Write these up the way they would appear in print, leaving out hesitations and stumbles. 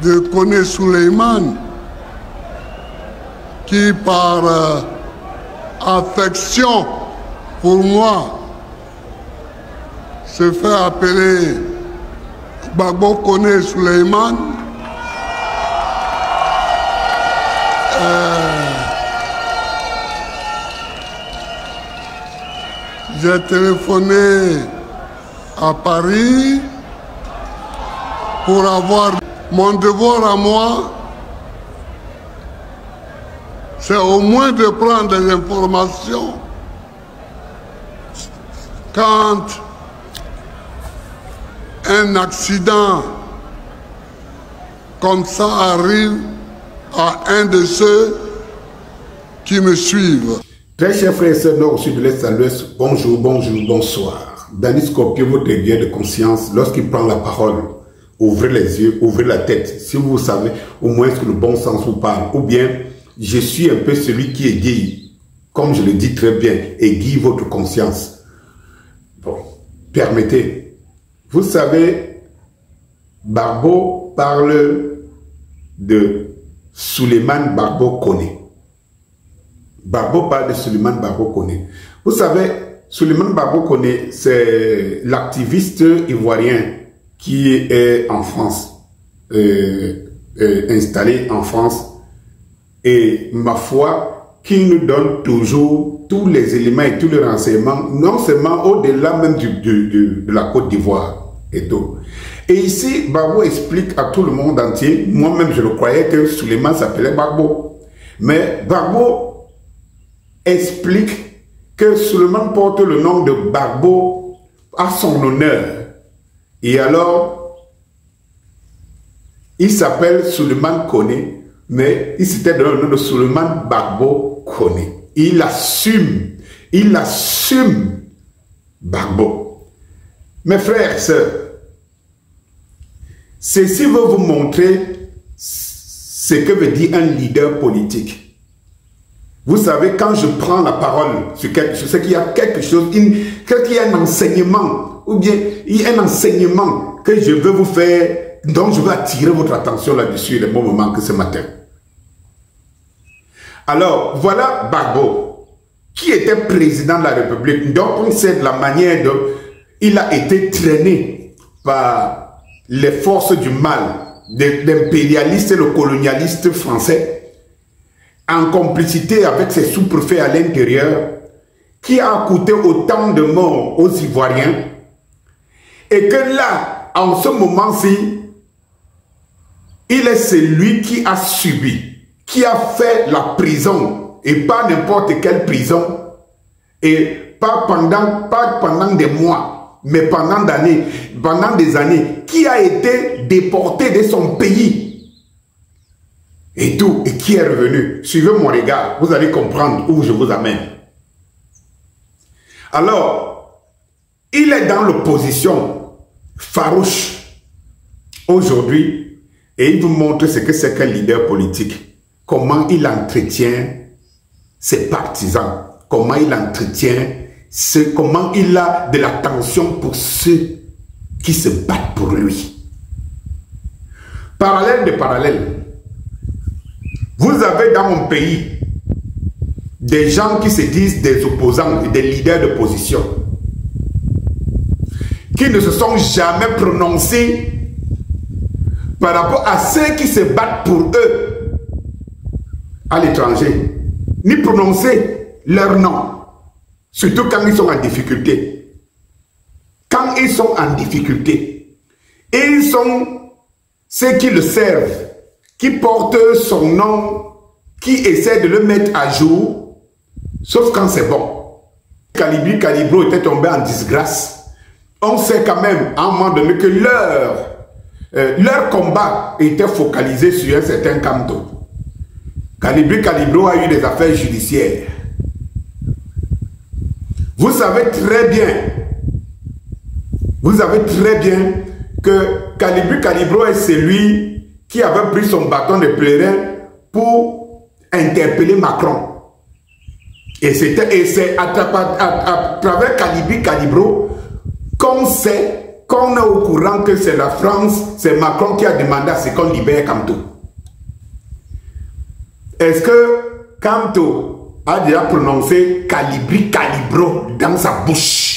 de Koné Souleymane, qui par affection pour moi se fait appeler Gbagbo Koné Souleymane. J'ai téléphoné à Paris pour avoir mon devoir à moi, c'est au moins de prendre des informations quand un accident comme ça arrive à un de ceux qui me suivent. Très chers frères et sœurs nord, sud, de l'est à l'ouest, bonjour, bonjour, bonsoir. Danny Scorpio, votre guerrier de conscience, lorsqu'il prend la parole, ouvrez les yeux, ouvrez la tête. Si vous savez au moins ce que le bon sens vous parle. Ou bien, je suis un peu celui qui aiguille, comme je le dis très bien, aiguille votre conscience. Bon, permettez. Vous savez, Gbagbo parle de Souleymane Gbagbo Koné. Gbagbo parle de Souleymane Gbagbo Koné. Vous savez, Souleymane Gbagbo Koné, c'est l'activiste ivoirien qui est en France, installé en France, et ma foi, qui nous donne toujours tous les éléments et tous les renseignements, non seulement au-delà même de la Côte d'Ivoire et tout. Et ici, Gbagbo explique à tout le monde entier, moi-même je le croyais que Souleymane s'appelait Gbagbo, mais Gbagbo explique que Souleymane porte le nom de Gbagbo à son honneur. Et alors, il s'appelle Souleymane Koné, mais il s'était donné le nom de Souleymane Gbagbo Koné. Il assume Gbagbo. Mes frères et sœurs, ceci veut vous montrer ce que veut dire un leader politique. Vous savez, quand je prends la parole sur quelque chose, c'est qu'il y a quelque chose, qu'il y a un enseignement, ou bien il y a un enseignement que je veux vous faire, donc je veux attirer votre attention là-dessus, le bon moment que ce matin. Alors, voilà Gbagbo, qui était président de la République. Donc, on sait de la manière dont il a été traîné par les forces du mal, l'impérialiste et le colonialiste français, en complicité avec ses sous-préfets à l'intérieur, qui a coûté autant de morts aux Ivoiriens, et que là, en ce moment-ci, il est celui qui a subi, qui a fait la prison, et pas n'importe quelle prison, et pas pendant des mois, mais pendant des années, qui a été déporté de son pays, et tout, et qui est revenu. Suivez mon regard, vous allez comprendre où je vous amène. Alors, il est dans l'opposition farouche aujourd'hui, et il vous montre ce que c'est qu'un leader politique. Comment il entretient ses partisans, comment il entretient, comment il a de l'attention pour ceux qui se battent pour lui. Parallèle de parallèle. Vous avez dans mon pays des gens qui se disent des opposants et des leaders d'opposition, qui ne se sont jamais prononcés par rapport à ceux qui se battent pour eux à l'étranger, ni prononcer leur nom, surtout quand ils sont en difficulté. Quand ils sont en difficulté, et ils sont ceux qui le servent, qui porte son nom, qui essaie de le mettre à jour, sauf quand c'est bon. Kalibri Kalibro était tombé en disgrâce. On sait quand même à un moment donné que leur combat était focalisé sur un certain Kamto. Kalibri Kalibro a eu des affaires judiciaires. Vous savez très bien que Kalibri Kalibro est celui qui avait pris son bâton de pèlerin pour interpeller Macron. Et c'est à travers Kalibri Kalibro qu'on sait qu'on est au courant que c'est la France, c'est Macron qui a demandé à ce qu'on libère Kamto. Est-ce que Kamto a déjà prononcé Calibri Calibro dans sa bouche?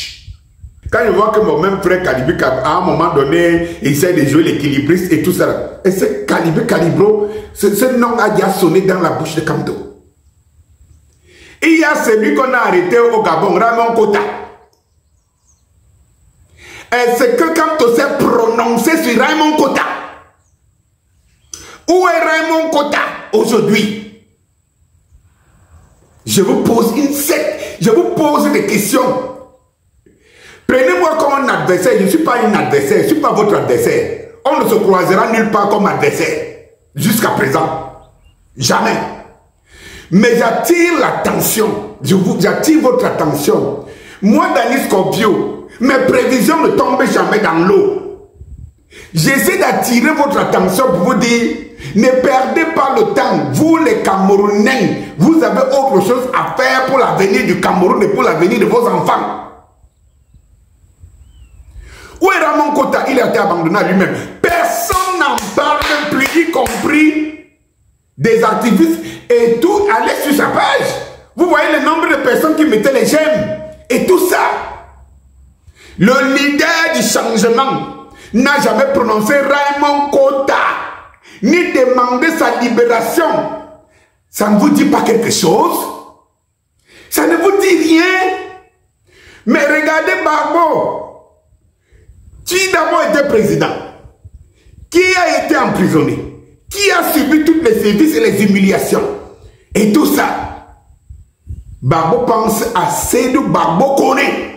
Quand je vois que mon même frère Calibri, à un moment donné, il essaie de jouer l'équilibriste et tout ça. Et ce Calibri Calibro, ce nom a déjà sonné dans la bouche de Kamto. Il y a celui qu'on a arrêté au Gabon, Raymond Kota. Est-ce que Kamto s'est prononcé sur Raymond Kota? Où est Raymond Kota aujourd'hui? Je vous pose des questions. Prenez-moi comme un adversaire. Je ne suis pas un adversaire, je ne suis pas votre adversaire. On ne se croisera nulle part comme adversaire. Jusqu'à présent. Jamais. Mais j'attire l'attention. J'attire votre attention. Moi, Dani Scorpio, mes prévisions ne tombent jamais dans l'eau. J'essaie d'attirer votre attention pour vous dire, ne perdez pas le temps. Vous les Camerounais, vous avez autre chose à faire pour l'avenir du Cameroun et pour l'avenir de vos enfants. Où est Raymond Kota? Il a été abandonné à lui-même. Personne n'en parle plus, y compris des activistes et tout. Allez sur sa page. Vous voyez le nombre de personnes qui mettaient les j'aime et tout ça. Le leader du changement n'a jamais prononcé Raymond Kota, ni demandé sa libération. Ça ne vous dit pas quelque chose? Ça ne vous dit rien? Mais regardez Gbagbo, qui d'abord était président, qui a été emprisonné, qui a subi tous les services et les humiliations, et tout ça. Gbagbo pense à Seydou Gbagbo Koné,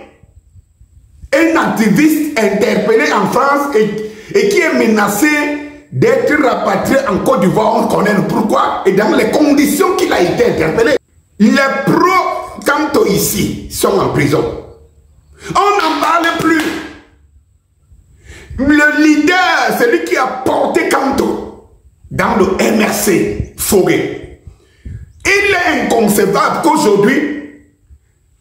un activiste interpellé en France et qui est menacé d'être rapatrié en Côte d'Ivoire. On connaît le pourquoi et dans les conditions qu'il a été interpellé. Les pro-Kamto ici sont en prison. On n'en parle plus. Le leader, celui qui a porté Kamto dans le MRC, Fogué, il est inconcevable qu'aujourd'hui,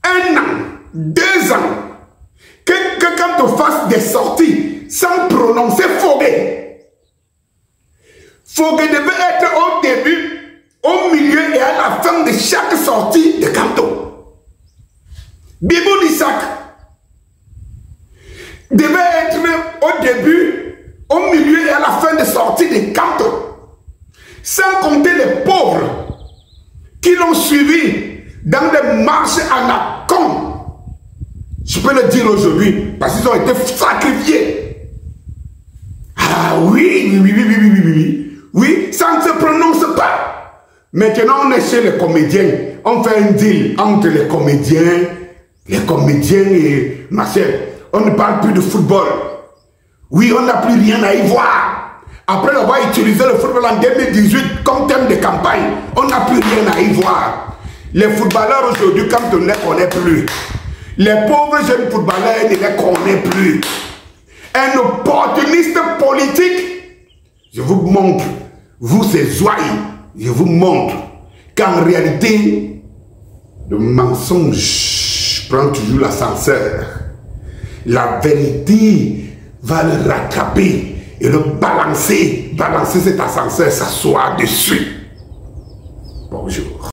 1 an, 2 ans, que Kamto fasse des sorties sans prononcer Fogué. Fogué devait être au début, au milieu et à la fin de chaque sortie de Kamto. Bibou Nissak devait être au début, au milieu et à la fin de sortie de Kamto. Sans compter les pauvres qui l'ont suivi dans des marches à la con. Je peux le dire aujourd'hui parce qu'ils ont été sacrifiés. Ah oui, oui, ça ne se prononce pas. Maintenant, on est chez les comédiens. On fait un deal entre les comédiens et Marcel. On ne parle plus de football. Oui, on n'a plus rien à y voir. Après avoir utilisé le football en 2018 comme thème de campagne, on n'a plus rien à y voir. Les footballeurs aujourd'hui, comme on ne les connaît plus. Les pauvres jeunes footballeurs ne les connaissent plus. Un opportuniste politique, je vous montre, vous ces ouailles, je vous montre qu'en réalité, le mensonge prend toujours l'ascenseur. La vérité va le rattraper et le balancer cet ascenseur, s'asseoir dessus. Bonjour.